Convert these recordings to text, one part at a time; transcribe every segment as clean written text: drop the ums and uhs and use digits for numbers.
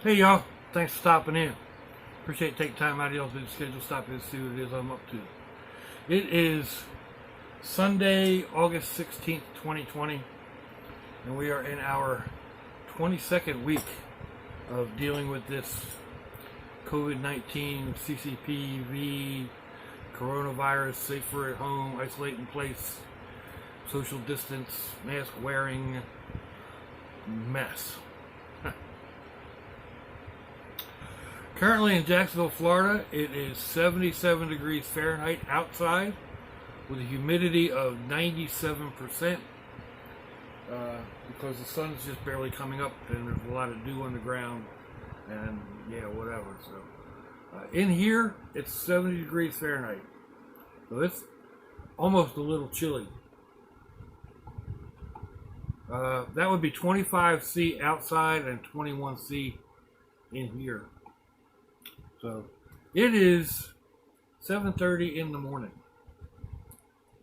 Hey y'all, thanks for stopping in. Appreciate you taking time out of y'all's busy schedule to stop in and see what it is I'm up to. It is Sunday, August 16th, 2020, and we are in our 22nd week of dealing with this COVID-19, CCPV, coronavirus, safer at home, isolate in place, social distance, mask wearing mess. Currently in Jacksonville, Florida, it is 77 degrees Fahrenheit outside with a humidity of 97% because the sun is just barely coming up and there's a lot of dew on the ground and yeah, whatever. So in here, it's 70 degrees Fahrenheit. So it's almost a little chilly. That would be 25°C outside and 21°C in here. So it is 7:30 in the morning,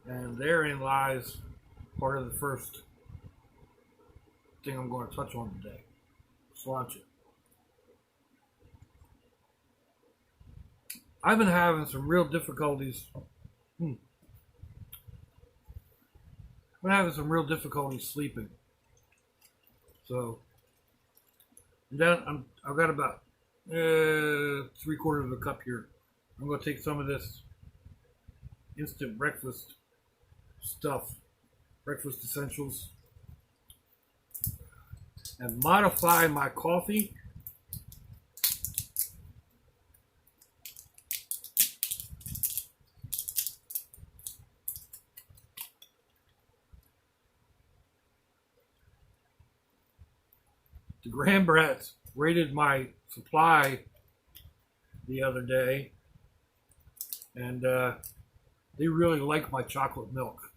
and therein lies part of the first thing I'm going to touch on today. Sláinte. I've been having some real difficulties. I've been having some real difficulty sleeping. So I've got about 3/4 of a cup here. I'm going to take some of this instant breakfast stuff, breakfast essentials, and modify my coffee the Graham Brats rated my supply the other day, and they really like my chocolate milk.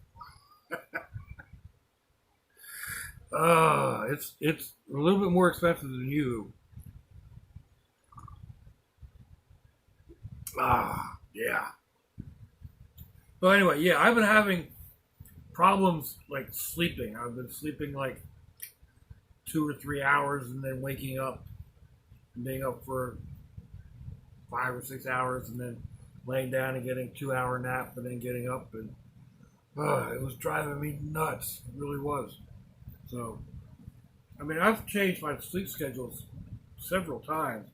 It's a little bit more expensive than you. Yeah. So anyway, yeah, I've been having problems like sleeping. I've been sleeping like 2 or 3 hours and then waking up and being up for 5 or 6 hours and then laying down and getting a 2-hour nap and then getting up, and it was driving me nuts. It really was. So, I mean, I've changed my sleep schedules several times.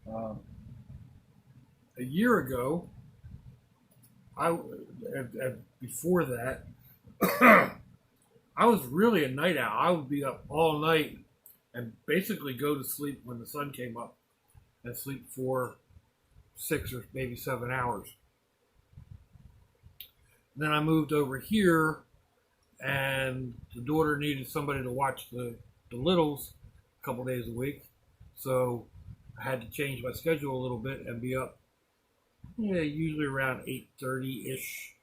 A year ago, before that, I was really a night owl. I would be up all night and basically go to sleep when the sun came up and sleep for 6 or maybe 7 hours. Then I moved over here, and the daughter needed somebody to watch the littles a couple days a week. So I had to change my schedule a little bit and be up, usually around 8:30-ish,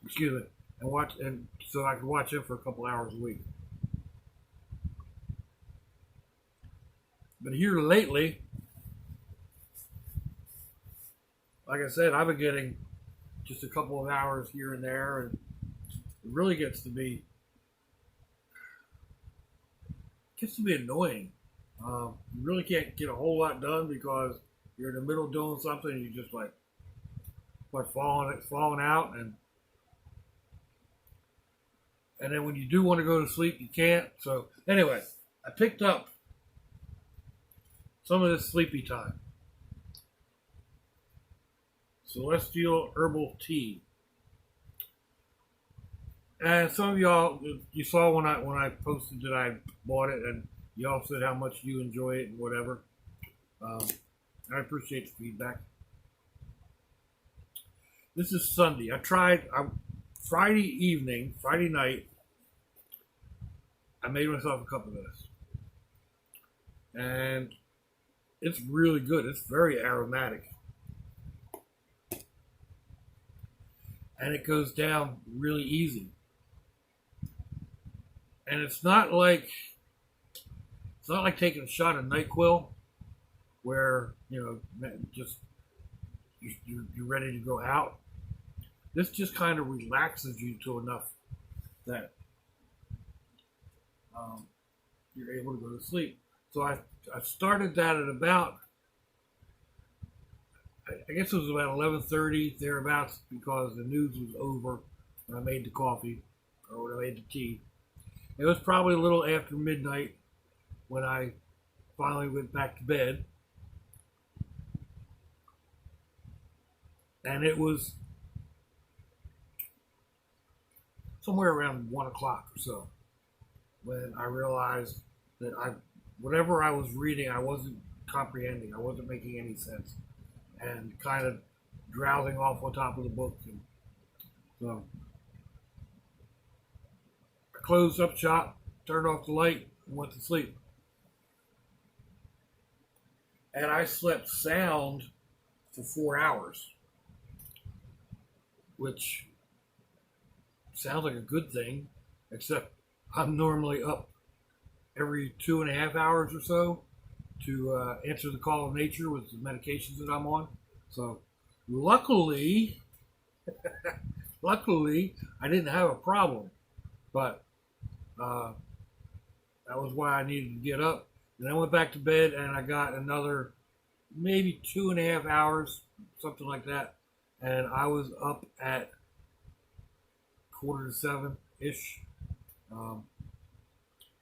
excuse me, and so I could watch him for a couple hours a week. But here lately, like I said, I've been getting just a couple of hours here and there, and it really gets to be annoying. You really can't get a whole lot done because you're in the middle of doing something and you just like falling out, and then when you do want to go to sleep, you can't. So anyway, I picked up some of this sleepy time. Celestial herbal tea. And some of y'all, you saw when I posted that I bought it, and y'all said how much you enjoy it and whatever. I appreciate the feedback. This is Sunday. Friday night, I made myself a cup of this. And it's really good. It's very aromatic. And it goes down really easy. And it's not like taking a shot of NyQuil where, just you're ready to go out. This just kind of relaxes you to enough that you're able to go to sleep. So I started that at about, I guess it was about 11:30 thereabouts, because the news was over when I made the coffee or when I made the tea. It was probably a little after midnight when I finally went back to bed, and it was somewhere around 1 o'clock or so when I realized that whatever I was reading, I wasn't comprehending. I wasn't making any sense, and kind of drowsing off on top of the book. And so I closed up shop, turned off the light, and went to sleep. And I slept sound for 4 hours, which sounds like a good thing, except I'm normally up every 2.5 hours or so to answer the call of nature with the medications that I'm on. So luckily, I didn't have a problem, but that was why I needed to get up. Then I went back to bed, and I got another maybe 2.5 hours, something like that, and I was up at 6:45-ish.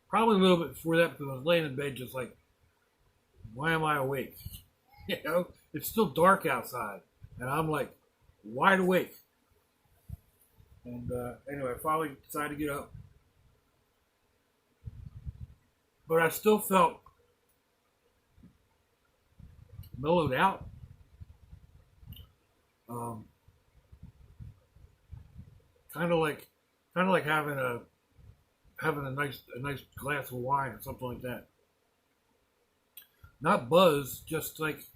Probably a little bit before that, because I was laying in bed just like, why am I awake? You know, it's still dark outside, and I'm like wide awake. And anyway, I finally decided to get up, but I still felt mellowed out. Kind of like having a nice glass of wine or something like that. Not buzz, just like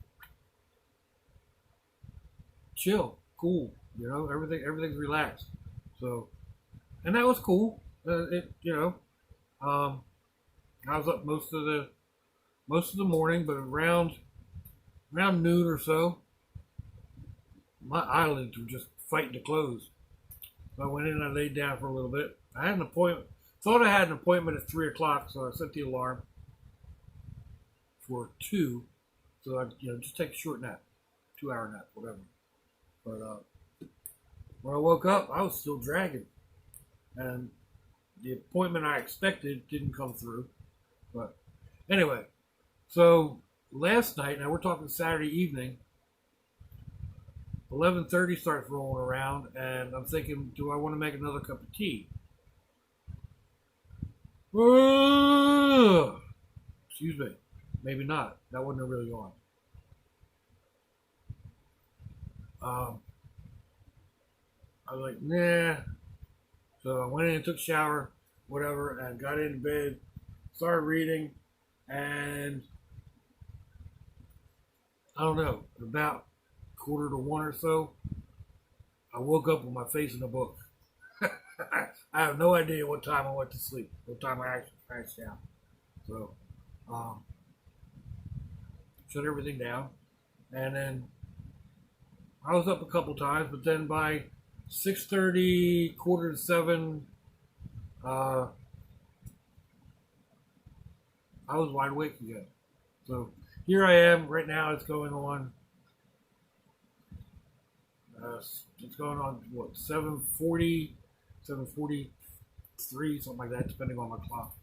chill, cool. You know, everything's relaxed. So, and that was cool. I was up most of the morning, but around noon or so, my eyelids were just fighting to close. So I went in and I laid down for a little bit. I had an appointment. Thought I had an appointment at 3 o'clock, so I set the alarm for 2. So I, just take a short nap, 2-hour nap, whatever. But when I woke up, I was still dragging, and the appointment I expected didn't come through. But anyway, so last night, now we're talking Saturday evening, 11:30 starts rolling around, and I'm thinking, do I want to make another cup of tea? Excuse me. Maybe not. That wasn't really on. I was like, nah. So I went in and took a shower, whatever, and got in bed, started reading, and I don't know, about 1:45 or so, I woke up with my face in a book. I have no idea what time I went to sleep, what time I actually passed out. So, shut everything down, and then I was up a couple times, but then by 6:30, 6:45, I was wide awake again. So here I am right now. It's going on. It's going on what, 7:40, 7:43, something like that, depending on my clock.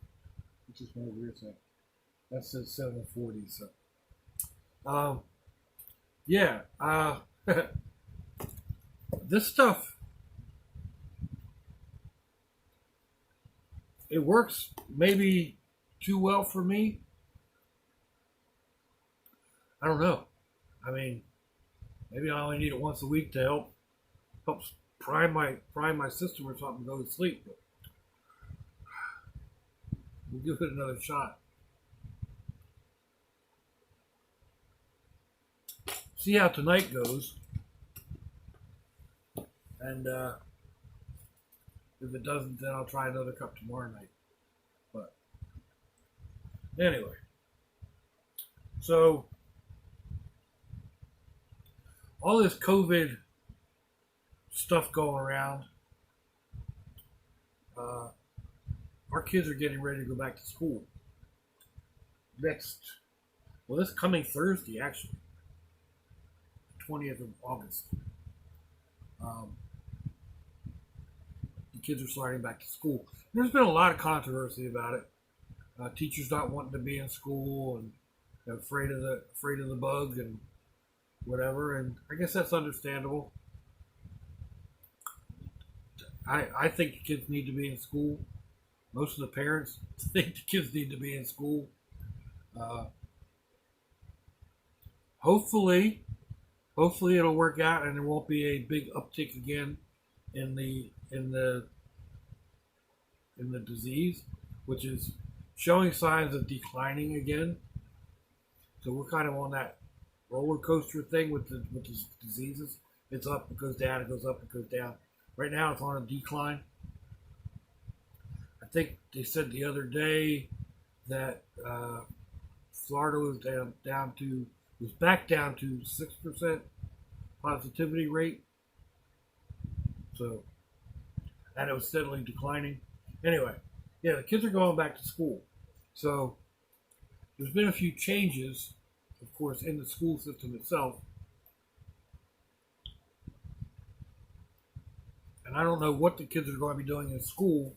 Which is one of the weird thing. That says 7:40. So, yeah. This stuff, it works maybe too well for me. I don't know. I mean, maybe I only need it once a week to help prime my system or something to go to sleep. But we'll give it another shot. See how tonight goes. And if it doesn't, then I'll try another cup tomorrow night. But anyway, so all this COVID stuff going around, our kids are getting ready to go back to school. this coming Thursday, actually, 20th of August. Um, the kids are starting back to school. There's been a lot of controversy about it. Teachers not wanting to be in school and afraid of the bug and whatever. And I guess that's understandable. I think the kids need to be in school. Most of the parents think the kids need to be in school. Uh, hopefully, it'll work out and there won't be a big uptick again in the disease, which is showing signs of declining again. So we're kind of on that roller coaster thing with the diseases. It's up, it goes down, it goes up, it goes down. Right now, it's on a decline. I think they said the other day that Florida was back down to 6% positivity rate. So, and it was steadily declining. Anyway, yeah, the kids are going back to school. So, there's been a few changes, of course, in the school system itself. And I don't know what the kids are going to be doing in school.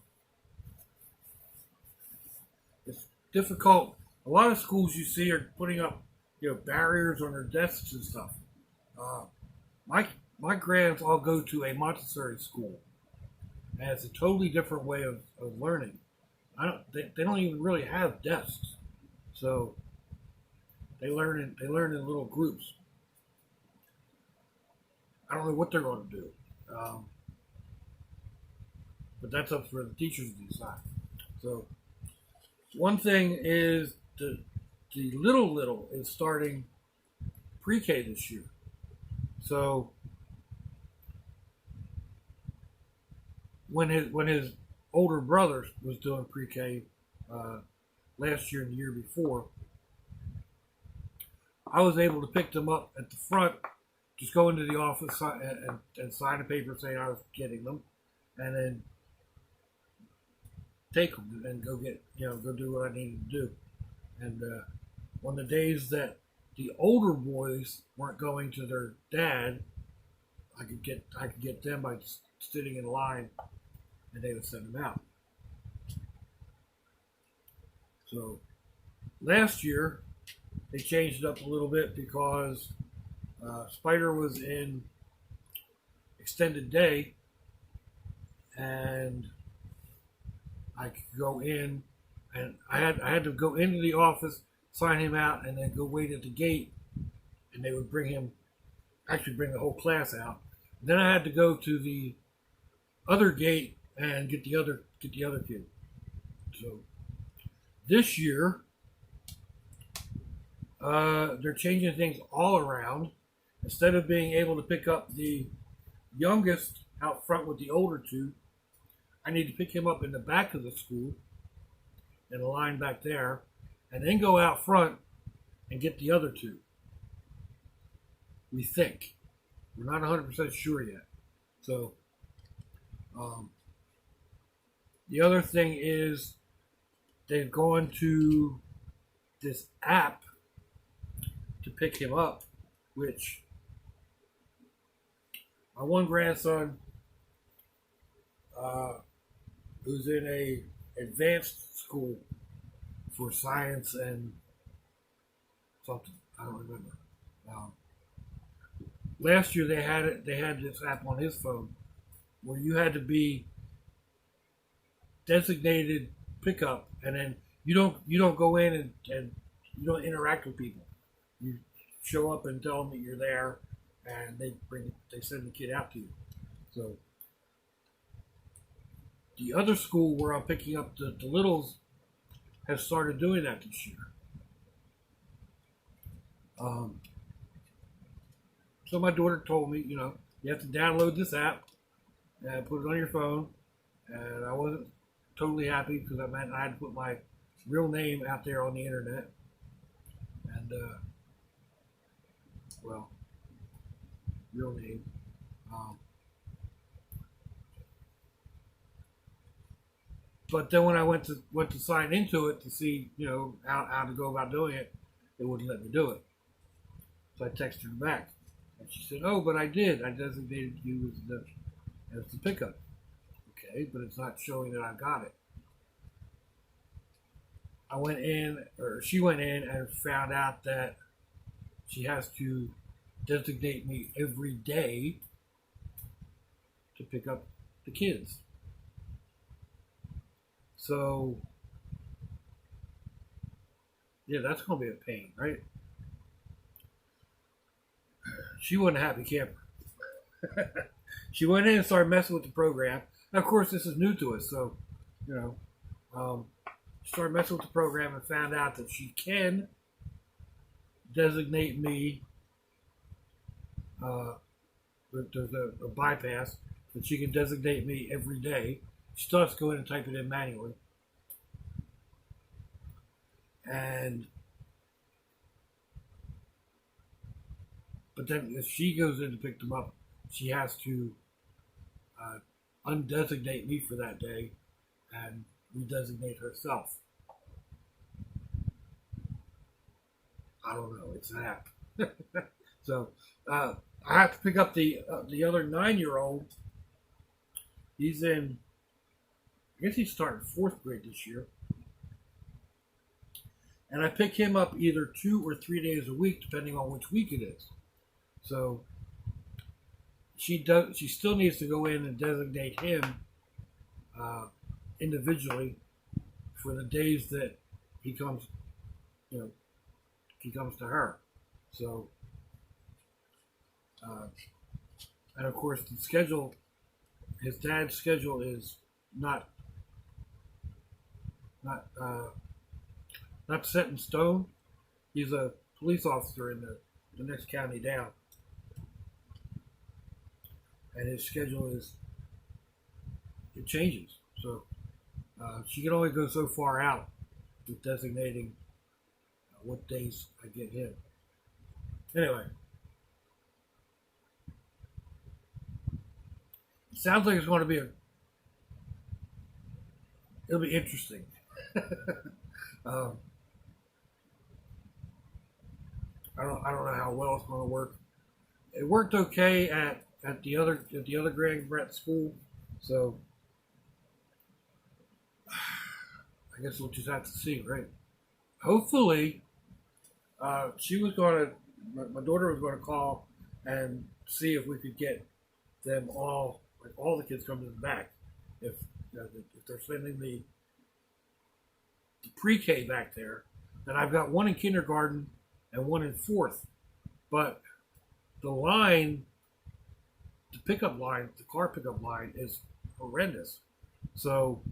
It's difficult. A lot of schools you see are putting up, barriers on their desks and stuff. My grands all go to a Montessori school, and it's a totally different way of learning. They don't even really have desks, so they learn in little groups. I don't know what they're going to do, but that's up for the teachers to decide. So one thing is the little is starting pre-K this year. So when his older brother was doing pre-K last year and the year before, I was able to pick them up at the front, just go into the office and sign a paper saying I was getting them, and then take them and go do what I needed to do. And on the days that the older boys weren't going to their dad, I could get them by just sitting in line, and they would send them out. So last year they changed it up a little bit because Spider was in extended day, and I could go in, and I had to go into the office, sign him out, and then go wait at the gate, and they would bring the whole class out. And then I had to go to the other gate and get the other kid. So this year, they're changing things all around. Instead of being able to pick up the youngest out front with the older two, I need to pick him up in the back of the school in a line back there, and then go out front and get the other two. We think. We're not 100% sure yet. So, the other thing is they've gone to this app to pick him up, which my one grandson, who's in a advanced school for science and something, I don't remember. Last year they had this app on his phone where you had to be designated pickup, and then you don't go in and you don't interact with people. You show up and tell them that you're there, and they send the kid out to you. So the other school where I'm picking up the littles has started doing that this year. So my daughter told me, you have to download this app and put it on your phone. And I wasn't totally happy because that meant I had to put my real name out there on the internet. And, real name. But then when I went to sign into it to see, how to go about doing it, it wouldn't let me do it. So I texted her back, and she said, "Oh, but I did. I designated you as the pickup." Okay, but it's not showing that I got it. She went in and found out that she has to designate me every day to pick up the kids. So, yeah, that's going to be a pain, right? She wasn't a happy camper. She went in and started messing with the program. Now, of course, this is new to us, so, you know, um, she started messing with the program and found out that she can designate me. There's a bypass that she can designate me every day. She still has to go in and type it in manually. And but then if she goes in to pick them up, she has to undesignate me for that day and redesignate herself. I don't know. It's an app. So I have to pick up the other 9-year-old. He's in. I guess he's starting 4th grade this year. And I pick him up either 2 or 3 days a week, depending on which week it is. So she still needs to go in and designate him individually for the days that he comes, he comes to her. So, and of course the schedule, his dad's schedule is not set in stone. He's a police officer in the next county down. And his schedule it changes. So she can only go so far out with designating what days I get him. Anyway, it sounds like it's going to be it'll be interesting. I don't know how well it's going to work. It worked okay at the other Grand Brett school, so I guess we'll just have to see, right? Hopefully, she was going to. My daughter was going to call and see if we could get them all, like all the kids coming back. If they're sending the pre-K back there, then I've got one in kindergarten and one in 4th, but the line, the pickup line, the car pickup line is horrendous. So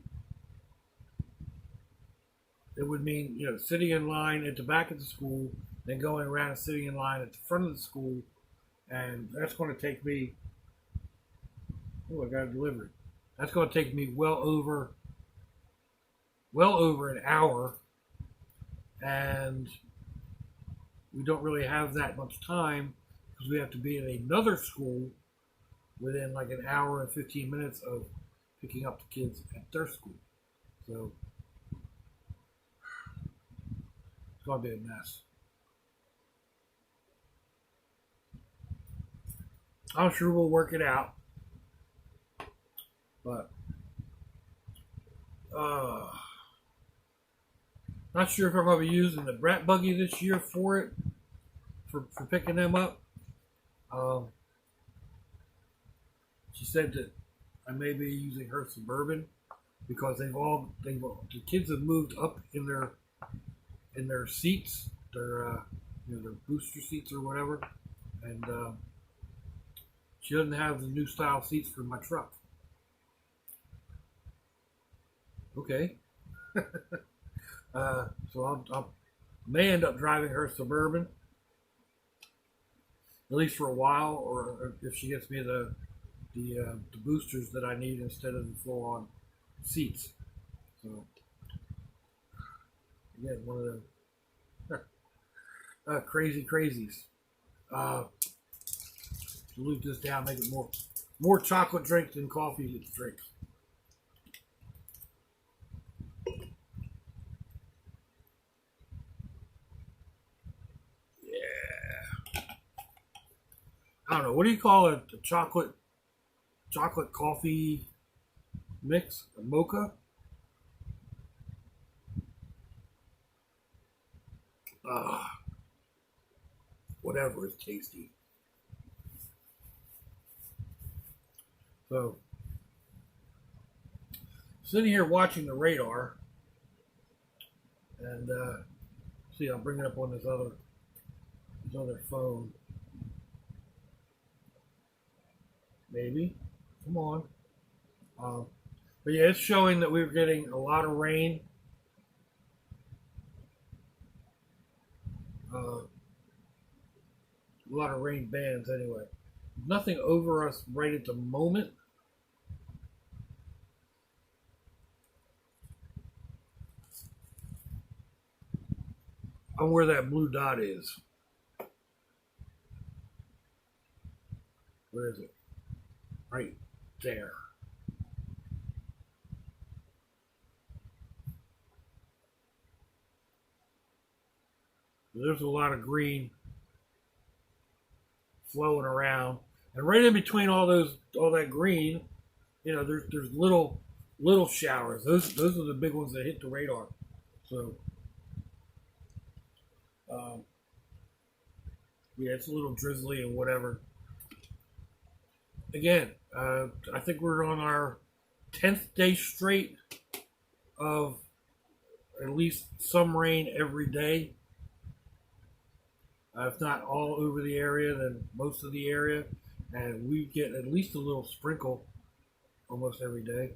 it would mean, sitting in line at the back of the school, then going around and sitting in line at the front of the school, and that's going to take me. Oh, I got a delivery. That's going to take me well over an hour, and we don't really have that much time because we have to be in another school within like an hour and 15 minutes of picking up the kids at their school. So it's going to be a mess. I'm sure we'll work it out. But not sure if I'm going to be using the brat buggy this year for picking them up. She said that I may be using her Suburban because the kids have moved up in their seats, their booster seats or whatever, and she doesn't have the new style seats for my truck. Okay. So I may end up driving her Suburban, at least for a while, or if she gets me the boosters that I need instead of the full-on seats. So again, one of the crazy crazies. Dilute this down, make it more chocolate drink than coffee drinks. I don't know, what do you call it? A chocolate coffee mix, a mocha. Uh, Whatever is tasty. So sitting here watching the radar, and see, I'll bring it up on this other phone. Maybe, come on. Um, but yeah, it's showing that we're getting a lot of rain. A lot of rain bands anyway. Nothing over us right at the moment. On where that blue dot is. Where is it? Right there. There's a lot of green flowing around, and right in between all that green, there's little showers. Those are the big ones that hit the radar. So, um, yeah, it's a little drizzly and whatever. Again, I think we're on our 10th day straight of at least some rain every day. If not all over the area, then most of the area. And we get at least a little sprinkle almost every day.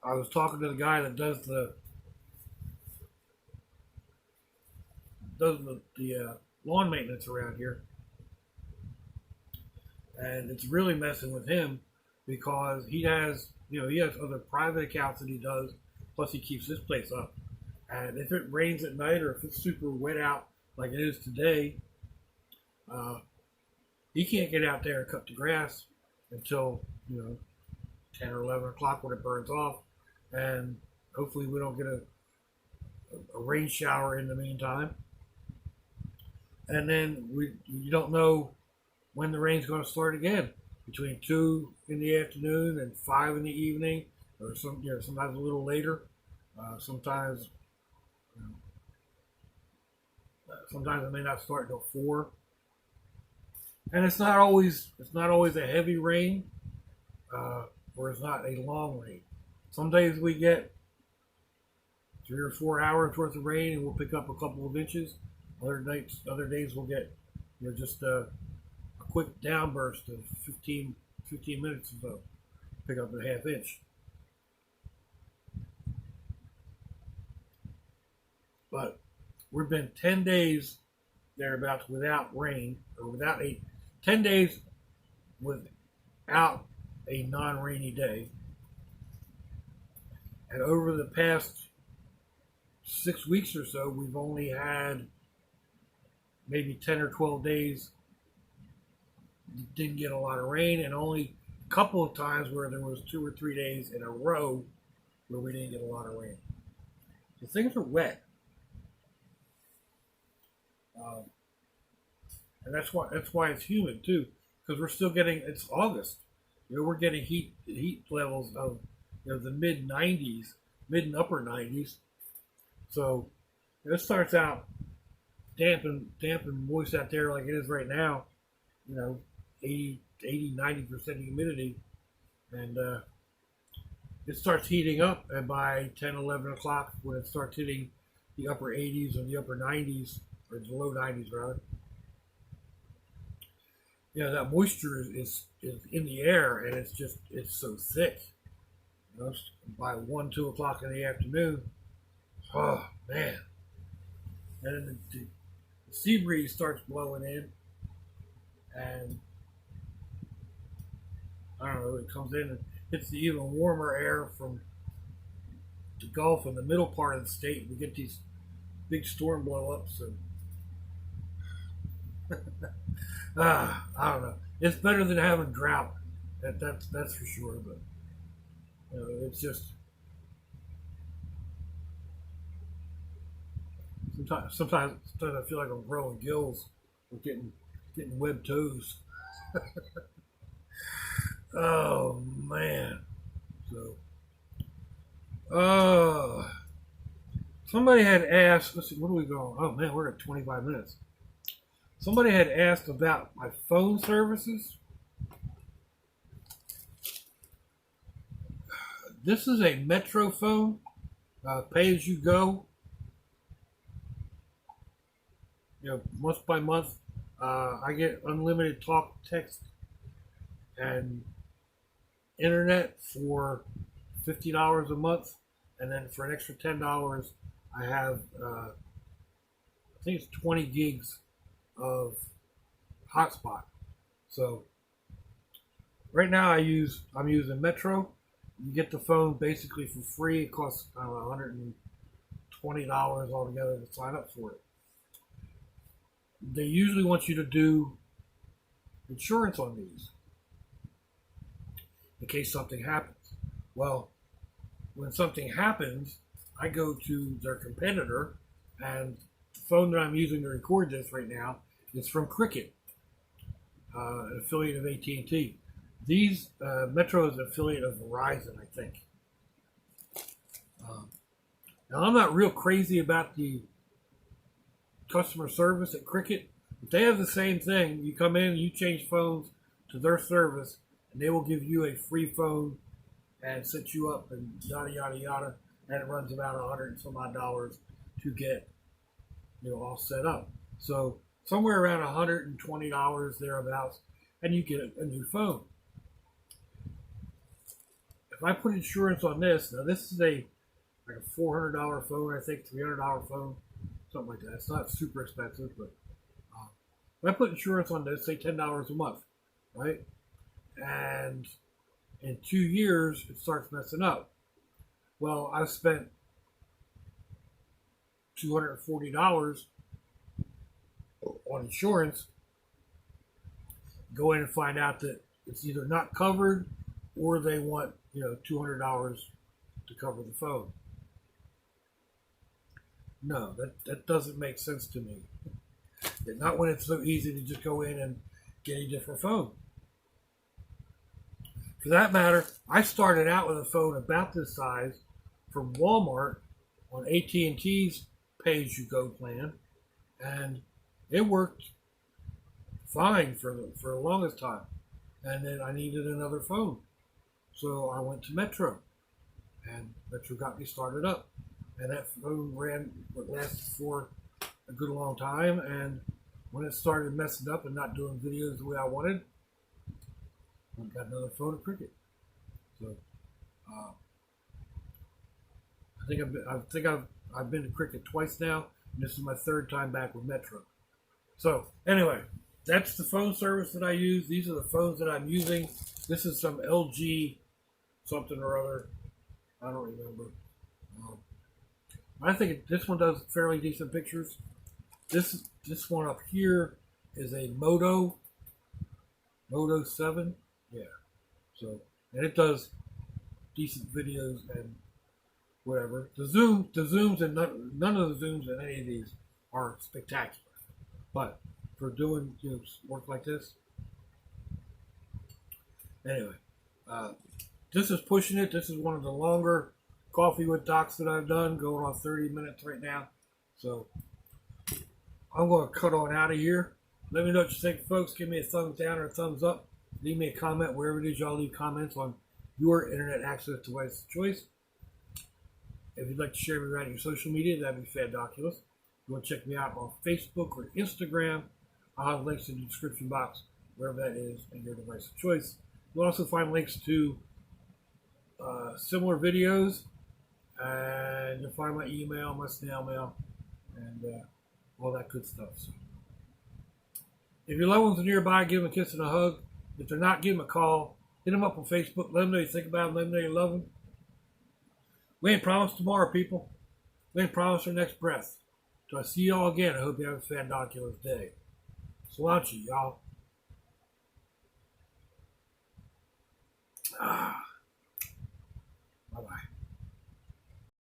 I was talking to the guy that does the lawn maintenance around here, and it's really messing with him because he has other private accounts that he does, plus he keeps this place up. And if it rains at night or if it's super wet out like it is today, he can't get out there and cut the grass until 10 or 11 o'clock when it burns off, and hopefully we don't get a rain shower in the meantime. And then you don't know when the rain's going to start again, between 2 in the afternoon and 5 in the evening, or sometimes a little later. Sometimes it may not start until 4. And it's not always a heavy rain, or it's not a long rain. Some days we get 3 or 4 hours worth of rain and we'll pick up a couple of inches. Other days we'll get just a quick downburst of 15 minutes or so, pick up a half inch. But we've been 10 days thereabouts without rain, or 10 days without a non-rainy day. And over the past 6 weeks or so, we've only had maybe 10 or 12 days that didn't get a lot of rain, and only a couple of times where there was 2 or 3 days in a row where we didn't get a lot of rain. So things are wet. And that's why it's humid too, because we're still getting, it's August. We're getting heat levels of the mid 90s, mid and upper 90s. So it starts out damp and moist out there like it is right now. 80, 90% humidity, and it starts heating up, and by 10, 11 o'clock, when it starts hitting the upper 80s or the upper 90s, or the low 90s rather, that moisture is in the air, and it's so thick. By 1, 2 o'clock in the afternoon, oh man, and then the sea breeze starts blowing in, and I don't know, it comes in and hits the even warmer air from the Gulf in the middle part of the state. We get these big storm blow-ups, and I don't know. It's better than having drought. That's for sure. But it's just sometimes I feel like I'm growing gills We're getting web toes. Oh man. So somebody had asked, let's see, what are we going? Oh man, we're at 25 minutes. Somebody had asked about my phone services. This is a Metro phone, pay as you go. Month by month. I get unlimited talk, text, and internet for $50 a month, and then for an extra $10, I have I think it's 20 gigs of hotspot. So right now I'm using Metro. You get the phone basically for free. It costs $120 altogether to sign up for it. They usually want you to do insurance on these in case something happens. Well, when something happens, I go to their competitor, and the phone that I'm using to record this right now is from Cricket, an affiliate of AT&T. These Metro is an affiliate of Verizon, I think. Now I'm not real crazy about the customer service at Cricket, but they have the same thing. You come in, you change phones to their service, and they will give you a free phone and set you up and yada yada yada, and it runs about $100 and some odd to get all set up. So somewhere around $120 thereabouts, and you get a new phone. If I put insurance on this, now this is like a $400 phone, I think $300 phone, something like that. It's not super expensive, but if I put insurance on this, say $10 a month, right? And in 2 years, it starts messing up. Well, I've spent $240 on insurance. Go in and find out that it's either not covered or they want $200 to cover the phone. No, that doesn't make sense to me. Not when it's so easy to just go in and get a different phone. For that matter, I started out with a phone about this size from Walmart on AT&T's pay-as-you-go plan, and it worked fine for the longest time. And then I needed another phone, so I went to Metro, and Metro got me started up. And that phone lasted for a good long time, and when it started messing up and not doing videos the way I wanted, I got another phone at Cricket. So I've been to Cricket twice now, and this is my third time back with Metro. So anyway, that's the phone service that I use. These are the phones that I'm using. This is some LG something or other. I don't remember. I think this one does fairly decent pictures. This one up here is a Moto 7. Yeah. So, and it does decent videos and whatever. The zooms and none of the zooms in any of these are spectacular. But for doing work like this, anyway, this is pushing it. This is one of the longer Coffee with Docs that I've done, going on 30 minutes right now. So I'm going to cut on out of here. Let me know what you think, folks. Give me a thumbs down or a thumbs up. Leave me a comment wherever it is y'all leave comments on your internet access device of choice. If you'd like to share me around your social media, that'd be fandoculous. If you want to check me out on Facebook or Instagram, I'll have links in the description box, wherever that is in your device of choice. You'll also find links to similar videos, and you'll find my email, my snail mail, and all that good stuff. So, if your loved ones are nearby, give them a kiss and a hug. If they're not, give them a call. Hit them up on Facebook. Let them know you think about them. Let them know you love them. We ain't promised tomorrow, people. We ain't promised our next breath. Till I see y'all again, I hope you have a fandoculous day. Sláinte, y'all. Bye-bye.